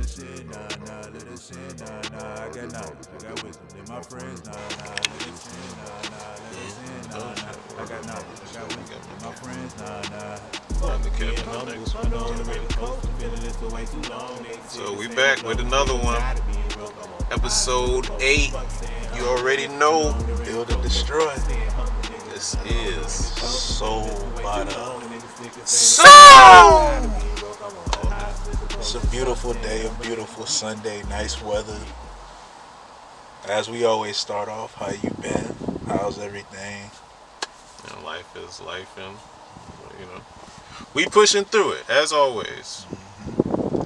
us in, nah, nah, let us in, nah, nah. I got knowledge, I got wisdom, then my friends, nah, nah, let us in, nah, nah, let us in, nah, nah. I got knowledge, I got wisdom, then my friends, nah, nah. Fuck, getting older, I'm on the roller coaster, feeling this for way too long. So we back with another one. Episode 8. You already know. Build and destroy. This is Soul by the Soul. It's a beautiful day, a beautiful Sunday, nice weather. As we always start off, how you been? How's everything? And life is life, and we pushing through it as always.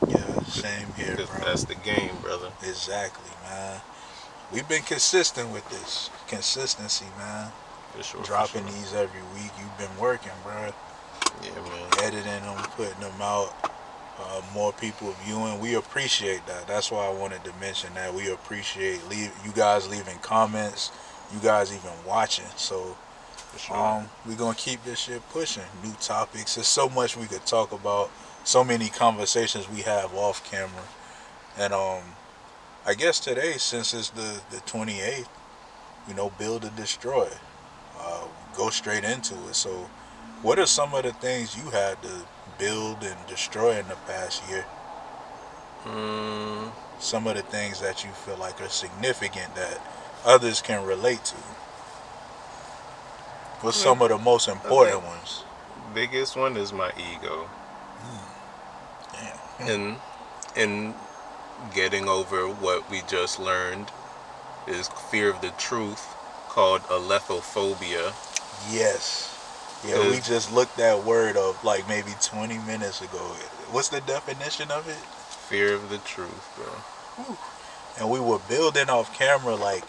Yeah, same here, Cause bro. that's the game, brother. Exactly, man. We've been consistent with this. Consistency, man. For sure. Dropping these every week. You've been working, bro. Yeah, man. Editing them, putting them out. More people viewing. We appreciate that. That's why I wanted to mention that. We appreciate you guys leaving comments. You guys even watching. So, For sure. we're gonna keep this shit pushing. New topics. There's so much we could talk about. So many conversations we have off camera. And I guess today, since it's the 28th, build and destroy. Go straight into it. So, what are some of the things you had to build and destroy in the past year? Some of the things that you feel like are significant that others can relate to. What's some of the most important ones? Biggest one is my ego. Damn. And in getting over what we just learned is fear of the truth, called alethophobia. Yes. Yeah, we just looked that word up like maybe 20 minutes ago. What's the definition of it? Fear of the truth, bro. And we were building off camera, like,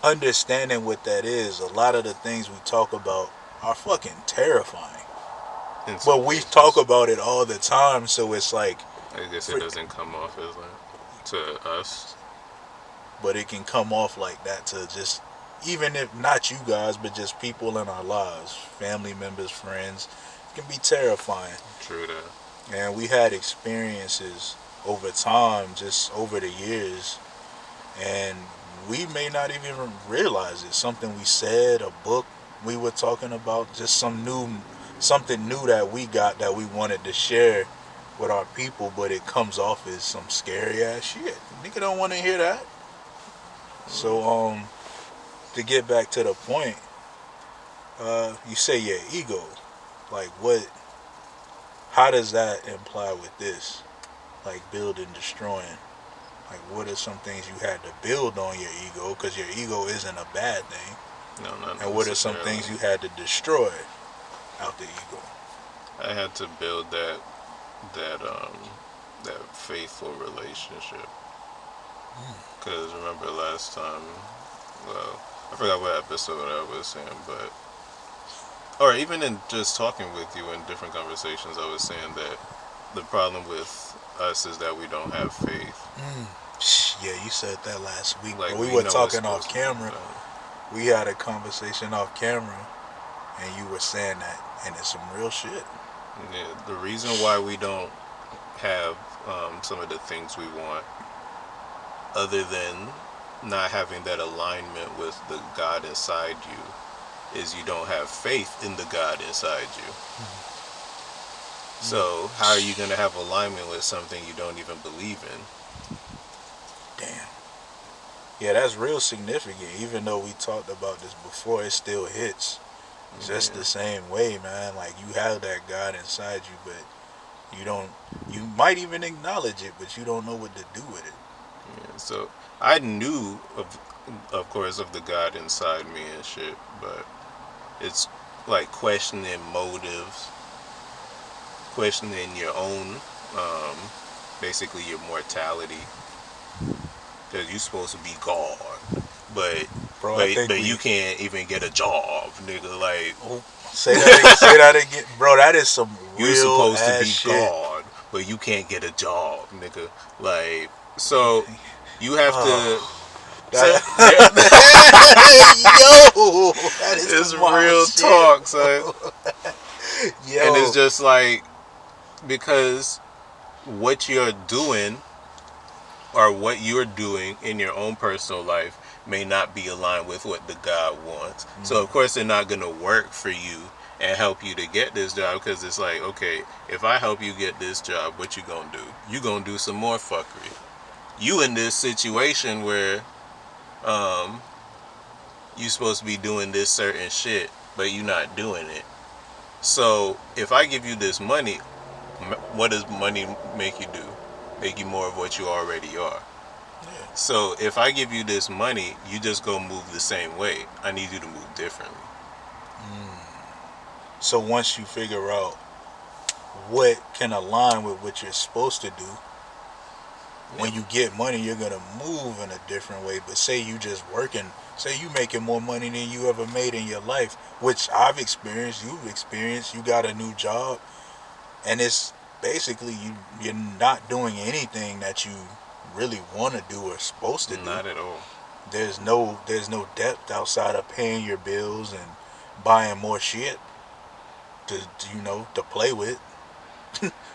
understanding what that is. A lot of the things we talk about are fucking terrifying. But we talk about it all the time, so it's like... I guess it doesn't come off as like, to us. But it can come off like that to just... Even if not you guys, but just people in our lives. Family members, friends. It can be terrifying. True that. And we had experiences over time, just over the years, and we may not even realize it. Something we said, a book we were talking about, just something new that we got that we wanted to share with our people, but it comes off as some scary ass shit. Nigga don't want to hear that. So, to get back to the point, you say your ego. Like, how does that imply with this? Like, building, destroying. Like, what are some things you had to build on your ego? Because your ego isn't a bad thing. No, not And what are some things you had to destroy out the ego? I had to build that faithful relationship. Because remember last time, well, I forgot what episode I was saying, but, or even in just talking with you in different conversations, I was saying that the problem with us is that we don't have faith. Yeah, you said that last week. Like, we were talking off camera. We had a conversation off camera, and you were saying that, and it's some real shit. Yeah, the reason why we don't have some of the things we want, other than not having that alignment with the God inside you, is you don't have faith in the God inside you. So how are you going to have alignment with something you don't even believe in? Damn. Yeah, that's real significant. Even though we talked about this before, it still hits. Just the same way, man. Like, you have that God inside you, but you might even acknowledge it, but you don't know what to do with it. Yeah, so I knew of course, of the God inside me and shit, but it's like questioning motives, questioning your own, basically your mortality, because you're supposed to be God, but you can't even get a job, nigga. Like, say that again, bro. That is some real. You're supposed to be shit. God, but you can't get a job, nigga. Like, so you have to. Yo, that is it's real shit, talk, son. Yo. And it's just like, because what you're doing or what you're doing in your own personal life may not be aligned with what the God wants. So of course they're not going to work for you and help you to get this job, because it's like, okay, if I help you get this job, what you gonna do? You gonna do some more fuckery. You in this situation where you supposed to be doing this certain shit, but you not doing it. So if I give you this money, what does money make you do? Make you more of what you already are. Yeah. So if I give you this money, you just go move the same way. I need you to move differently. So once you figure out what can align with what you're supposed to do, when you get money, you're gonna move in a different way. But say you just working, say you making more money than you ever made in your life, which I've experienced, you've experienced. You got a new job, and it's basically you're not doing anything that you really want to do or supposed to do. Not at all. There's no depth outside of paying your bills and buying more shit to play with,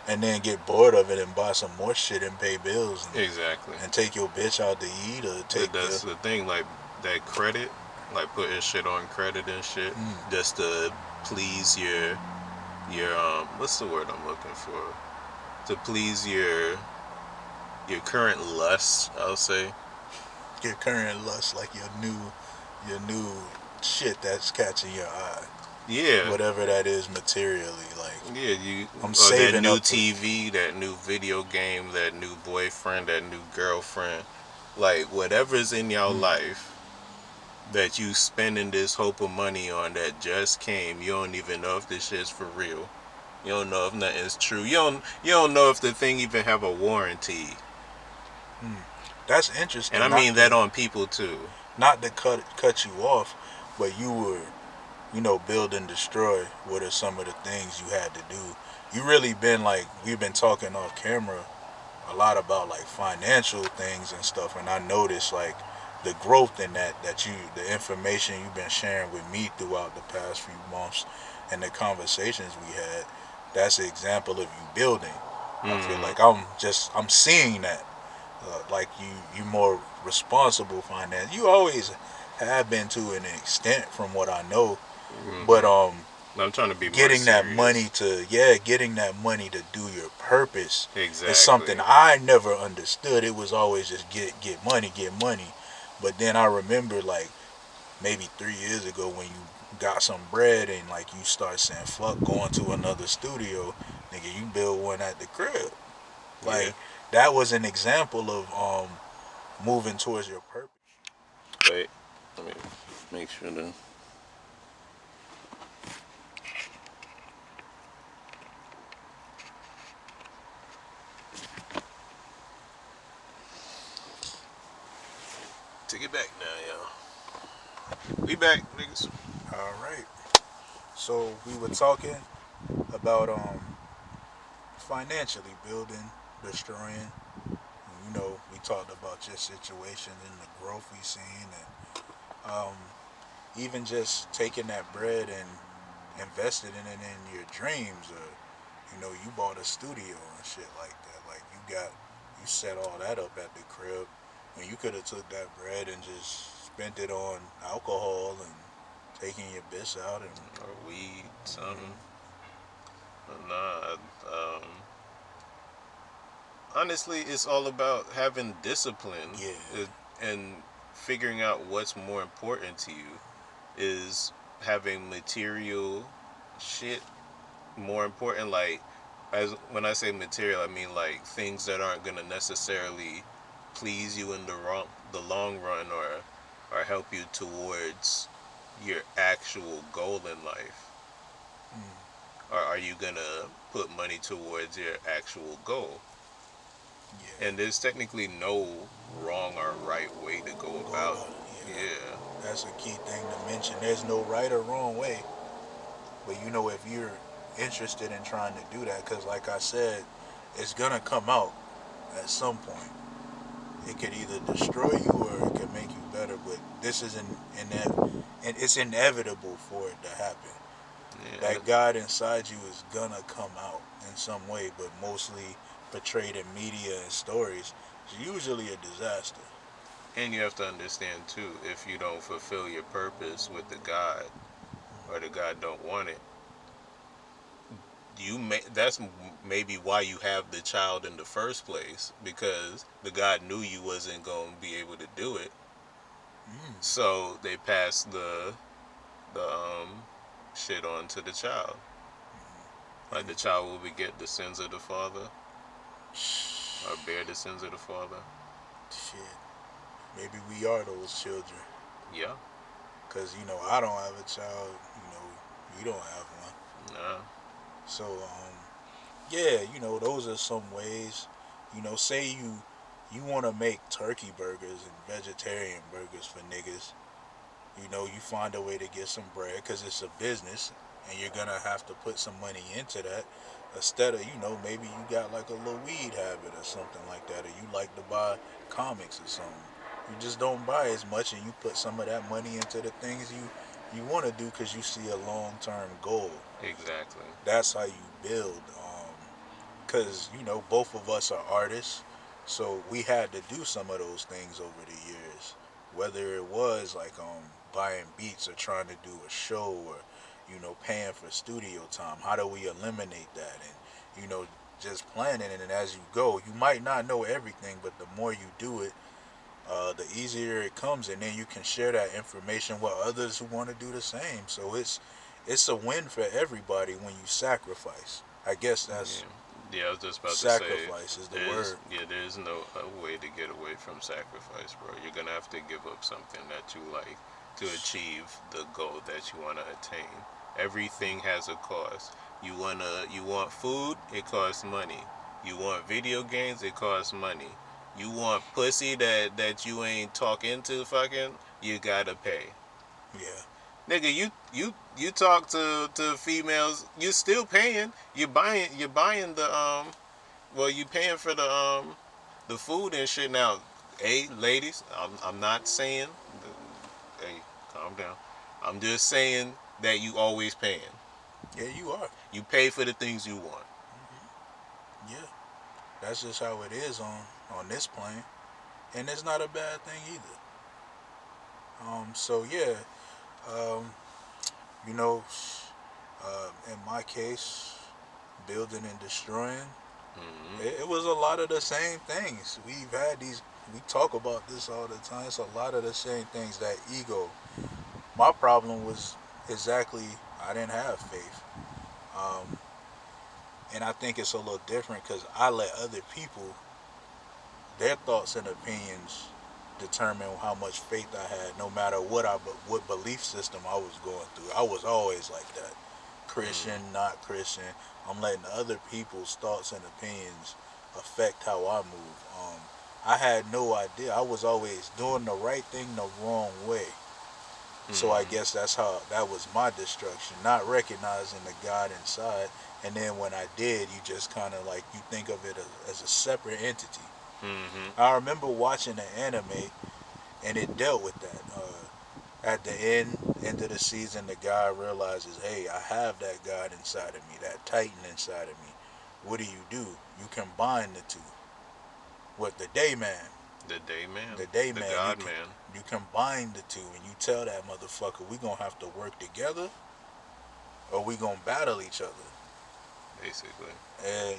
and then get bored of it and buy some more shit and pay bills Exactly. and take your bitch out to eat or take That's the thing, like that credit, like putting shit on credit and shit, just to please your what's the word I'm looking for? To please your current lust, I'll say. your current lust, like your new shit that's catching your eye, Yeah. whatever that is materially. Like Yeah, you I'm or that saving new up for- TV, that new video game, that new boyfriend, that new girlfriend, like whatever's in your life that you spending this hope of money on that just came. You don't even know if this shit's for real. You don't know if nothing's true. You don't know if the thing even have a warranty. That's interesting. And I mean that on people too. Not to cut you off, but you were, build and destroy. What are some of the things you had to do? You really been like we've been talking off camera a lot about like financial things and stuff, and I noticed like the growth in the information you've been sharing with me throughout the past few months and the conversations we had. That's an example of you building. I feel like I'm seeing that like you more responsible finance. You always have been to an extent from what I know, but I'm trying to be more getting that serious. getting that money to do your purpose Exactly. is something I never understood. It was always just get money, get money. But then I remember like maybe 3 years ago when you got some bread and like you start saying fuck going to another studio, nigga, you build one at the crib. Like Yeah. that was an example of moving towards your purpose. Wait, let me make sure to. Take it back now, y'all. We back, niggas. All right. So we were talking about financially building, destroying. We talked about your situation and the growth we seen, and even just taking that bread and invested in it in your dreams, or you bought a studio and shit like that. Like you set all that up at the crib, when you could have took that bread and just spent it on alcohol and taking your bitch out and Or weed, something. Nah, honestly, it's all about having discipline. yeah. And figuring out what's more important to you. Is having material shit more important? Like, as when I say material, I mean like things that aren't gonna necessarily please you in the long run, or help you towards your actual goal in life. Or are you gonna put money towards your actual goal? Yeah. And there's technically no wrong or right way to go Go about about it. it. Yeah. Yeah. That's a key thing to mention. There's no right or wrong way, but if you're interested in trying to do that, because like I said, it's gonna come out at some point. It could either destroy you or it could make you better. But this is and it's inevitable for it to happen. Yeah. That God inside you is gonna come out in some way, but mostly portrayed in media and stories, It's usually a disaster. And you have to understand too, if you don't fulfill your purpose with the God, or the God don't want it, that's maybe why you have the child in the first place, because the God knew you wasn't going to be able to do it. Mm. So they pass the shit on to the child. Like the child will beget the sins of the father, or bear the sins of the father. Shit. Maybe we are those children. Yeah. Cause I don't have a child. You don't have one. Nah. So yeah, those are some ways. Say you want to make turkey burgers and vegetarian burgers for niggas. You find a way to get some bread because it's a business, and you're gonna have to put some money into that. Instead of maybe you got like a little weed habit or something like that, or you like to buy comics or something. You just don't buy as much, and you put some of that money into the things you want to do because you see a long term goal. Exactly. That's how you build. Because both of us are artists, so we had to do some of those things over the years, whether it was like buying beats or trying to do a show, or paying for studio time. How do we eliminate that? And just planning it, and as you go, you might not know everything, but the more you do it, the easier it comes, and then you can share that information with others who want to do the same. So it's a win for everybody when you sacrifice. I guess that's Yeah. Yeah, I was just about to say, sacrifice is the word. there's no way to get away from sacrifice, bro. You're gonna have to give up something that you like to achieve the goal that you wanna attain. Everything has a cost. You want food, it costs money. You want video games, it costs money. You want pussy that you ain't talking to fucking, you gotta pay. Yeah, Nigga, you talk to females, you still paying. You're buying you paying for the food and shit now. Hey, ladies, I'm not saying hey, calm down. I'm just saying that you always paying. yeah, you are. You pay for the things you want. Yeah, that's just how it is on this plane, and it's not a bad thing either. So yeah, um, you know, in my case, building and destroying, Hmm. it was a lot of the same things. We've had these. We talk about this all the time. It's a lot of the same things. That ego. My problem was exactly I didn't have faith. Um, and I think it's a little different because I let other people, their thoughts and opinions, determine how much faith I had, no matter what belief system I was going through. I was always like that, Christian, Hmm. not Christian. I'm letting other people's thoughts and opinions affect how I move. I had no idea. I was always doing the right thing the wrong way. So I Hmm. guess that's how that was my destruction, not recognizing the God inside. And then when I did, you just kind of like you think of it as a separate entity. Hmm. I remember watching the anime, and it dealt with that. At the end of the season, the guy realizes, hey, I have that God inside of me, that Titan inside of me. What do? You combine the two. What the day man? The day man, The day the man. God man, You combine the two, and you tell that motherfucker, we gonna have to work together, or we gonna battle each other. basically. And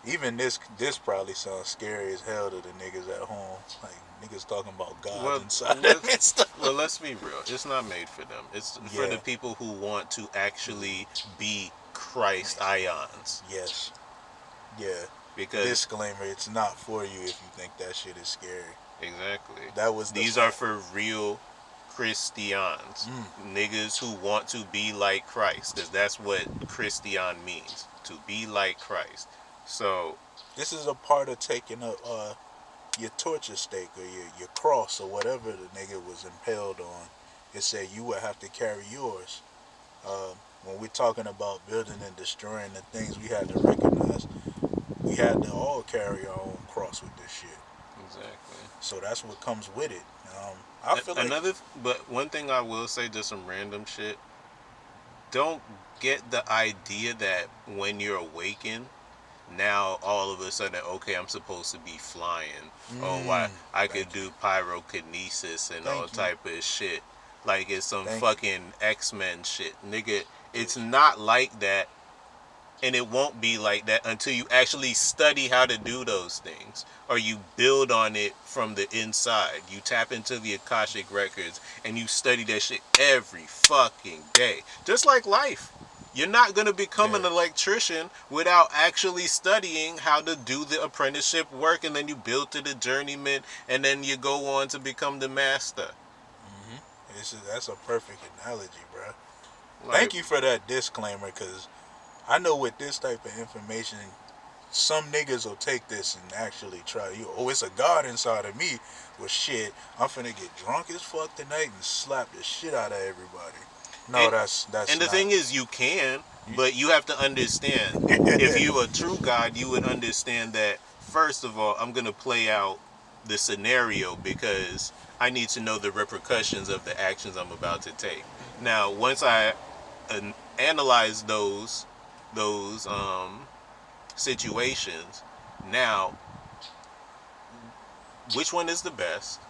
even this probably sounds scary as hell to the niggas at home. Like niggas talking about gods Well, inside them let and stuff. well let's be real. It's not made for them. It's for Yeah. the people who want to actually be Christ ions. Yes. Yeah. Because Disclaimer: it's not for you if you think that shit is scary. exactly, That was the these are fact. for real Christians, Mm. niggas who want to be like Christ. Because that's what Christian means, to be like Christ. So, This is a part of taking up your torture stake or your cross or whatever the nigga was impaled on. It said you would have to carry yours. When we're talking about building and destroying the things, we had to recognize we had to all carry our own cross with this shit. exactly. So that's what comes with it. I feel like, But one thing I will say, just some random shit. Don't get the idea that when you're awakened, now all of a sudden, okay, I'm supposed to be flying. Oh, why I could Thank you. do pyrokinesis and all Thank you. type of shit. Like it's some Thank you. fucking X-Men shit, nigga. It's not like that, and it won't be like that until you actually study how to do those things, or you build on it from the inside. You tap into the Akashic records and you study that shit every fucking day, just like life. You're not going to become an Yeah. electrician without actually studying how to do the apprenticeship work, and then you build to the journeyman, and then you go on to become the master. That's a perfect analogy, bro. Like, Thank you for that disclaimer, because I know with this type of information, some niggas will take this and actually try. Oh, it's a god inside of me. Well, shit, I'm finna get drunk as fuck tonight and slap the shit out of everybody. No, and that's and the not. thing is, you can, but you have to understand. If you a true God, you would understand that. First of all, I'm gonna play out the scenario because I need to know the repercussions of the actions I'm about to take. Now, once I analyze those situations, now which one is the best,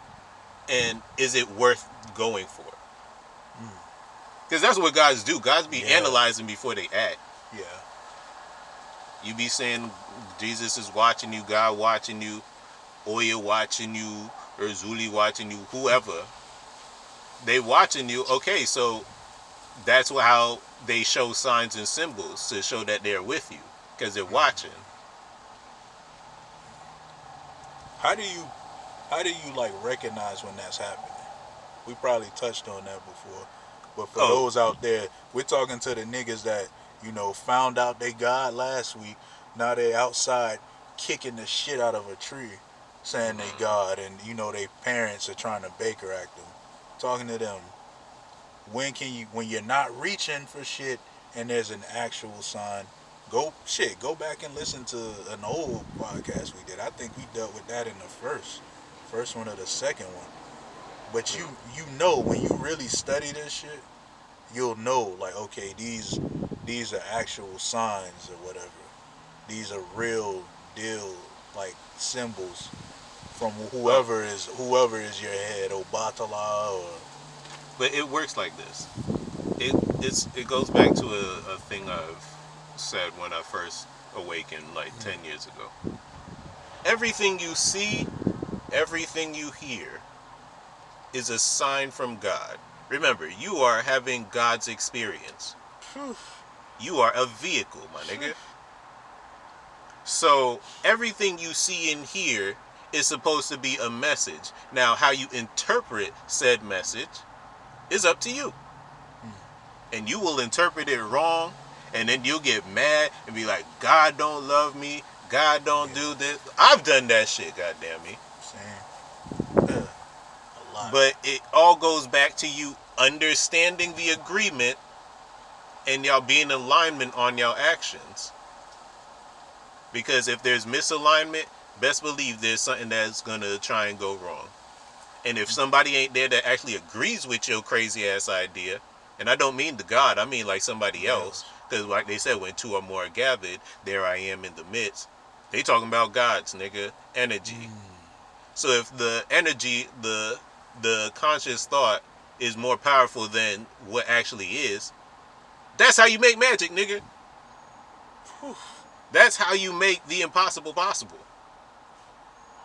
and is it worth going for? Because that's what guys do. Guys be Yeah, analyzing before they act. yeah. You be saying Jesus is watching you, God watching you, Oya watching you, or Zuli watching you, whoever. They watching you. Okay, so that's how they show signs and symbols to show that they're with you because they're watching. How do you like recognize when that's happening? We probably touched on that before, but for Oh, those out there, we're talking to the niggas that found out they God last week. Now they outside kicking the shit out of a tree, saying they God, and they parents are trying to Baker act them. Talking to them, when you're not reaching for shit and there's an actual sign, go back and listen to an old podcast we did. I think we dealt with that in the first one or the second one. But you know, when you really study this shit, you'll know, like, okay, these are actual signs or whatever. These are real deal, like, symbols from oh, whoever is your head, Obatala or but it works like this. It goes back to a thing I've said when I first awakened like 10 years ago. Everything you see, everything you hear, is a sign from God. Remember, you are having God's experience. Phew, You are a vehicle, my phew. nigga. So everything you see and hear is supposed to be a message. Now, how you interpret said message is up to you. And you will interpret it wrong, and then you'll get mad and be like, God don't love me, God don't Yeah, do this. I've done that shit, goddamn me. saying a lot. But it all goes back to you understanding the agreement and y'all being in alignment on y'all actions. Because if there's misalignment, best believe there's something that's gonna try and go wrong. And if somebody ain't there that actually agrees with your crazy ass idea, and I don't mean the God, I mean like somebody else, Else. because like they said, when two or more are gathered, there I am in the midst. They talking about God's nigga energy. So if the energy, the conscious thought is more powerful than what actually is, that's how you make magic, nigga. Whew. That's how you make the impossible possible.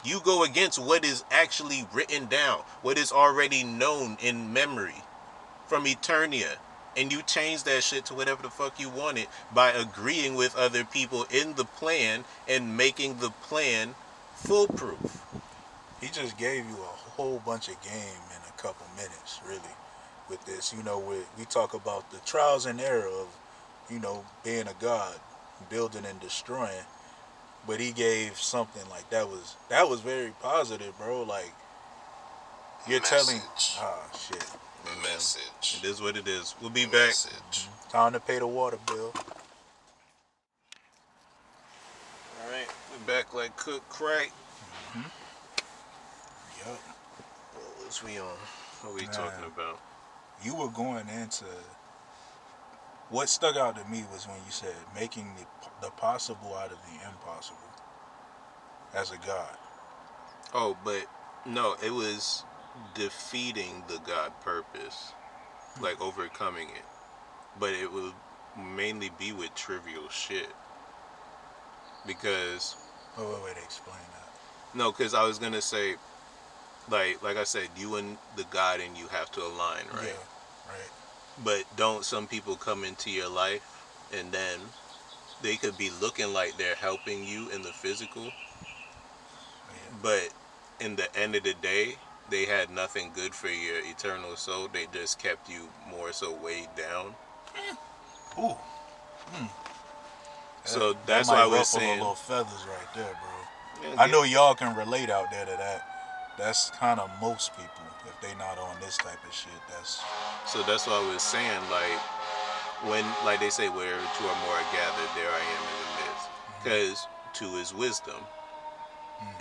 You go against what is actually written down, what is already known in memory from Eternia, and you change that shit to whatever the fuck you want it by agreeing with other people in the plan and making the plan foolproof. He just gave you a whole bunch of game in a couple minutes, really, with this. We talk about the trials and error of, being a god, building and destroying. But he gave something like that was very positive, bro. Like you're telling, Message. shit, It is what it is. We'll be back. Message. time to pay the water bill. Alright, we're back like cook crack. Yup. What was we on? What are we Nah, talking about? you were going into What stuck out to me was when you said making the possible out of the impossible as a god. Oh, but no, it was defeating the God purpose, like overcoming it. But it would mainly be with trivial shit. Because, Wait, explain that. no, because I was going to say, like I said, you and the God and you have to align, right? Yeah, right. But don't some people come into your life and then they could be looking like they're helping you in the physical, Yeah. but in the end of the day, they had nothing good for your eternal soul. They just kept you more so weighed down. Ooh, So that that's why might I was ruffle a saying, little feathers right there, bro. yeah, I know y'all can relate out there to that. That's kind of most people. If they not on this type of shit, that's so that's why I was saying, like, when, like they say, where two or more are gathered, there I am in the midst. Because two is wisdom,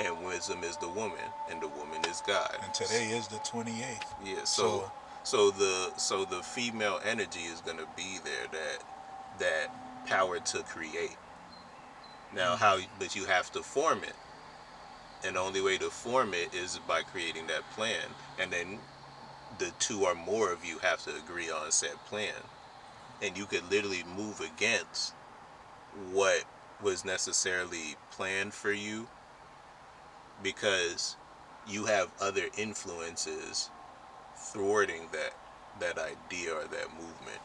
and wisdom is the woman, and the woman is God. and today is the 28th. Yeah, So so the female energy is gonna be there, that power to create. Now how, but you have to form it. And the only way to form it is by creating that plan. And then the two or more of you have to agree on said plan. And you could literally move against what was necessarily planned for you because you have other influences thwarting that idea or that movement.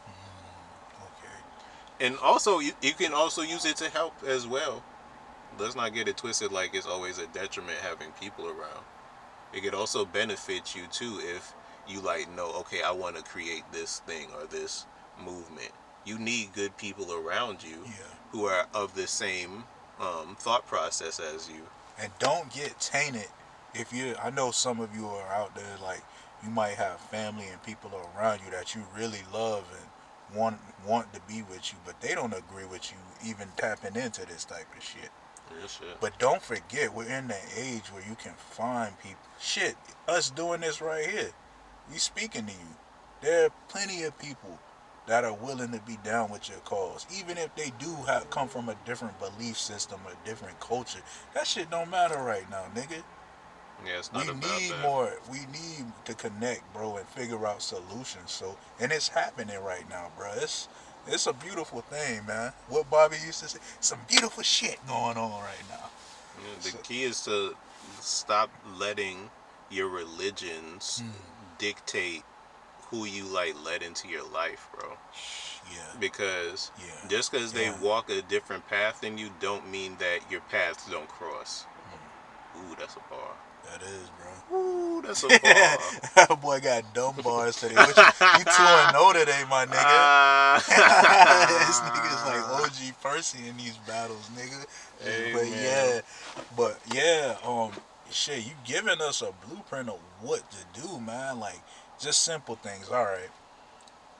okay, And also you can also use it to help as well. Let's not get it twisted like it's always a detriment having people around. It could also benefit you too if you like know, okay, I want to create this thing or this movement. You need good people around you yeah. who are of the same thought process as you. And don't get tainted. If you, I know some of you are out there like you might have family and people around you that you really love and want to be with you, but they don't agree with you even tapping into this type of shit. Yeah, shit. But don't forget, we're in the age where you can find people. Shit, us doing this right here, we speaking to you. There are plenty of people that are willing to be down with your cause, even if they do come from a different belief system, a different culture. That shit don't matter right now, nigga. Yeah, it's We not about need that. more. We need to connect, bro, and figure out solutions. So, and it's happening right now, bro. It's a beautiful thing, man. What Bobby used to say, some beautiful shit going on right now. Yeah, the So, key is to stop letting your religions dictate who you like let into your life, bro. yeah, Because yeah, just because they yeah. walk a different path than you don't mean that your paths don't cross. Ooh, that's a bar. That is, Ooh, that's a bro. bar. That boy got dumb bars today. What you 2-0 today, my nigga? This nigga's like OG Percy in these battles, nigga. Hey, But man. yeah, shit, you giving us a blueprint of what to do, man. Like just simple things. All right,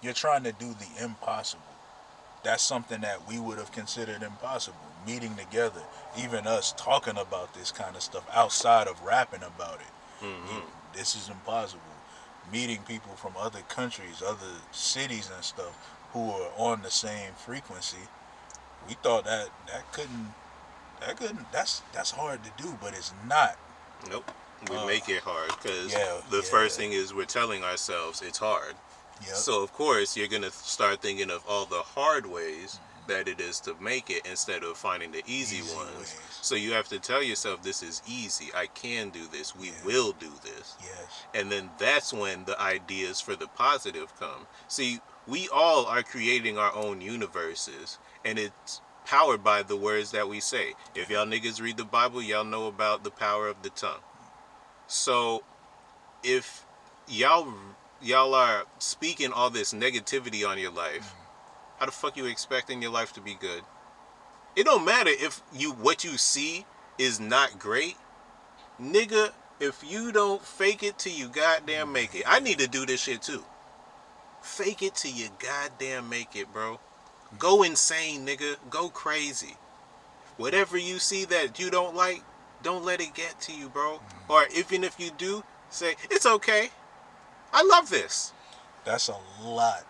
you're trying to do the impossible. That's something that we would have considered impossible. Meeting together, even us talking about this kind of stuff outside of rapping about it. Mm-hmm. This is impossible. Meeting people from other countries, other cities and stuff who are on the same frequency. We thought that's hard to do, but it's not. Nope. We Uh, make it hard because yeah, the first yeah, thing is we're telling ourselves it's hard. yep, So, of course, you're going to start thinking of all the hard ways that it is to make it instead of finding the easy easy ones. ways. So, you have to tell yourself, this is easy. I can do this. We Yeah. will do this. Yes, And then that's when the ideas for the positive come. See, we all are creating our own universes, and it's powered by the words that we say. If y'all niggas read the Bible, y'all know about the power of the tongue. So, if y'all y'all are speaking all this negativity on your life, how the fuck you expecting your life to be good? It don't matter if what you see is not great, nigga. If you don't fake it till you goddamn make it, I need to do this shit too. Fake it till you goddamn make it, bro. Go insane, nigga. Go crazy. Whatever you see that you don't like, don't let it get to you, bro. Or even if you do, say it's okay. I love this. that's a lot.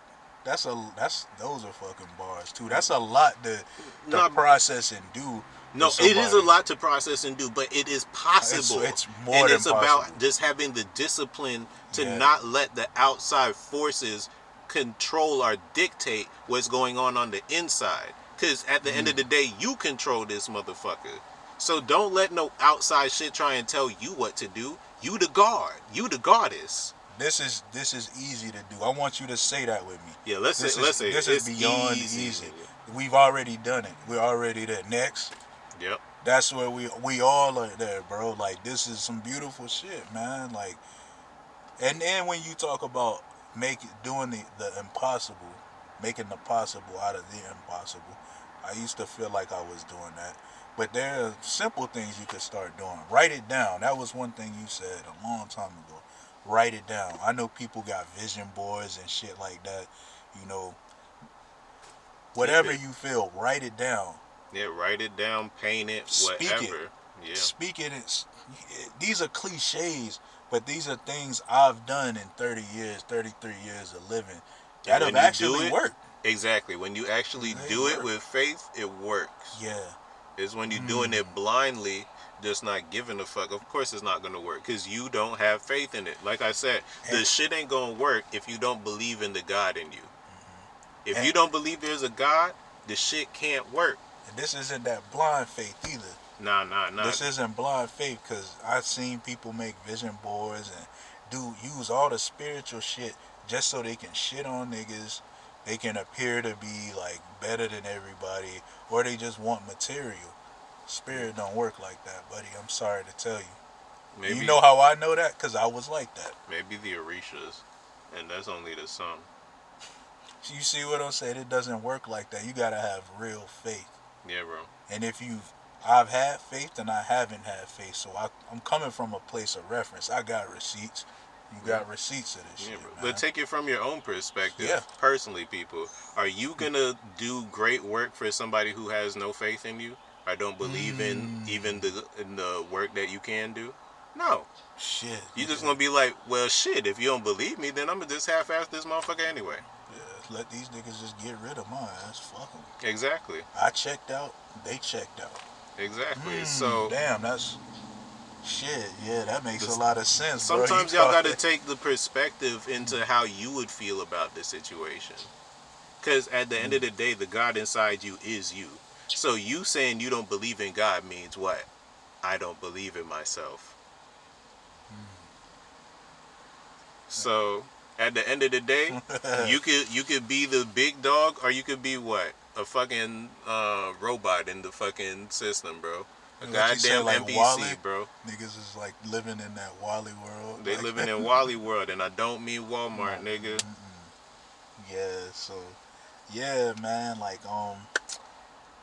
those are fucking bars too. That's a lot to Not process and do. No, it is a lot to process and do, but it is possible. It's more And than it's possible. about just having the discipline to Yeah. not let the outside forces control or dictate what's going on the inside. Because at the end of the day, you control this motherfucker. So don't let no outside shit try and tell you what to do. You the guard. You the goddess. This is easy to do. I want you to say that with me. Yeah, let's say This is it's beyond easy. We've already done it. We're already there. Next. Yep. That's where we all are there, bro. Like, this is some beautiful shit, man. Like, and then when you talk about doing the impossible, making the possible out of the impossible, I used to feel like I was doing that. But there are simple things you could start doing. Write it down. That was one thing you said a long time ago. Write it down. I know people got vision boards and shit like that. You know, whatever you feel, write it down. Yeah, write it down, paint it, Speak whatever. it. Yeah. Speak it. These are cliches, but these are things I've done in 30 years, 33 years of living that have actually worked. Exactly. When you actually do it with faith, it works. Yeah. It's when you're doing it blindly, just not giving a fuck. Of course it's not going to work because you don't have faith in it. Like I said, the shit ain't going to work if you don't believe in the God in you. If you don't believe there's a God, the shit can't work. And this isn't that blind faith either. Nah. This isn't blind faith, because I've seen people make vision boards and use all the spiritual shit just so they can shit on niggas. They can appear to be like better than everybody, or they just want material. Spirit don't work like that, buddy. I'm sorry to tell you. Maybe, you know how I know that? Because I was like that. Maybe the Orishas, and that's only the some. You see what I'm saying? It doesn't work like that. You gotta have real faith. Yeah, bro. And I've had faith and I haven't had faith, so I'm coming from a place of reference. I got receipts. You got receipts of this shit, bro. man. But take it from your own perspective. Yeah. Personally, people, are you gonna do great work for somebody who has no faith in you? Or don't believe in even the work that you can do? No. Shit. You just gonna be like, well, shit. If you don't believe me, then I'm gonna just half-ass this motherfucker anyway. Yeah, let these niggas just get rid of my ass. Fuck them. Exactly. I checked out. They checked out. Exactly. So damn, that's shit. Yeah, that makes a lot of sense. Sometimes bro. y'all gotta take the perspective into how you would feel about the situation. Because at the end of the day, the God inside you is you. So you saying you don't believe in God means what? I don't believe in myself. So at the end of the day, you could be the big dog, or you could be what? A fucking robot in the fucking system, bro. A goddamn like NPC, Wally? bro. Niggas is like living in that Wally world. They living in Wally world, and I don't mean Walmart, nigga. Yeah, so yeah, man, like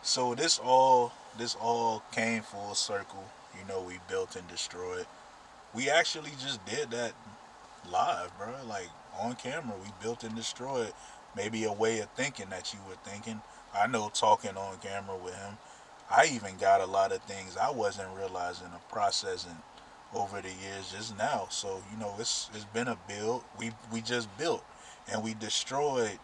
so this all came full circle. You know, we built and destroyed. We actually just did that live, bro. Like on camera, we built and destroyed. Maybe a way of thinking that you were thinking. I know, talking on camera with him, I even got a lot of things I wasn't realizing or processing over the years just now. So, you know, it's been a build. We just built, and we destroyed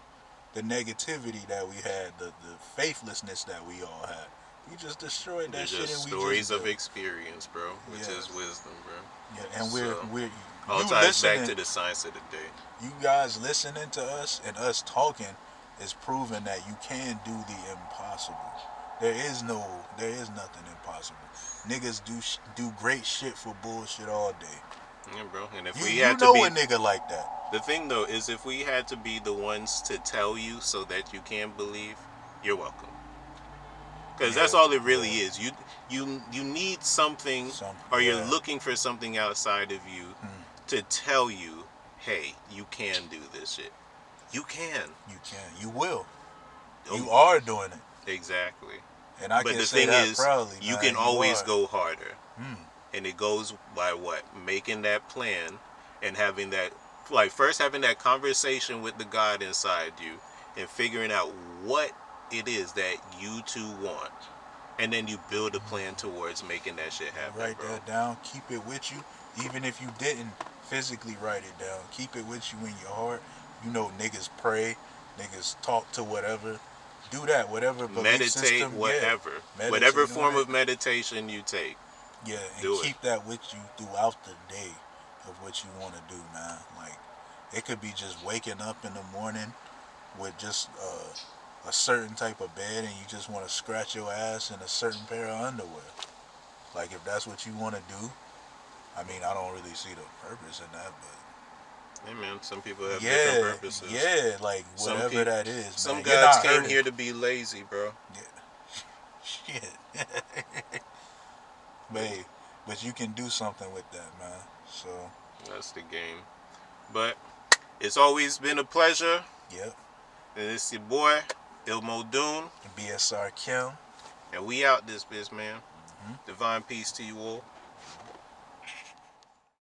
the negativity that we had, the faithlessness that we all had. We just destroyed that shit. Just and stories of experience, bro, which is wisdom, bro. Yeah, and we're all you ties back listening, to the science of the day. you guys listening to us and us talking is proving that you can do the impossible. There is nothing impossible. Niggas do great shit for bullshit all day. Yeah, bro. And if You, we you had know to be a nigga like that. the thing though is if we had to be the ones to tell you so that you can believe, you're welcome. Because that's all it really is. You need something, or you're looking for something outside of you to tell you, hey, you can do this shit. You can. You can. You will. You are doing it. Exactly. And I can say that proudly. You man, can always are. go harder. And it goes by what? Making that plan and having that, like, first having that conversation with the God inside you and figuring out what it is that you two want. And then you build a plan towards making that shit happen. Write that down. Keep it with you. Even if you didn't physically write it down, keep it with you in your heart. You know, niggas pray. Niggas talk to whatever. Do that, whatever belief Meditate, system. whatever. Yeah, Whatever meditate on form it. of meditation you take, Yeah, and do it. keep that with you throughout the day of what you want to do, man. Like, it could be just waking up in the morning with just a certain type of bed and you just want to scratch your ass in a certain pair of underwear. Like, if that's what you want to do, I mean, I don't really see the purpose in that, but Hey man, some people have different yeah, purposes. yeah, like Some whatever people, that is, some man. You're gods not came hurting. here to be lazy, bro. Yeah. Shit. Babe, but you can do something with that, man. So, That's the game. But it's always been a pleasure. yep. And it's your boy, IL Moldune. BSR KEM. And we out this bitch, man. Divine peace to you all.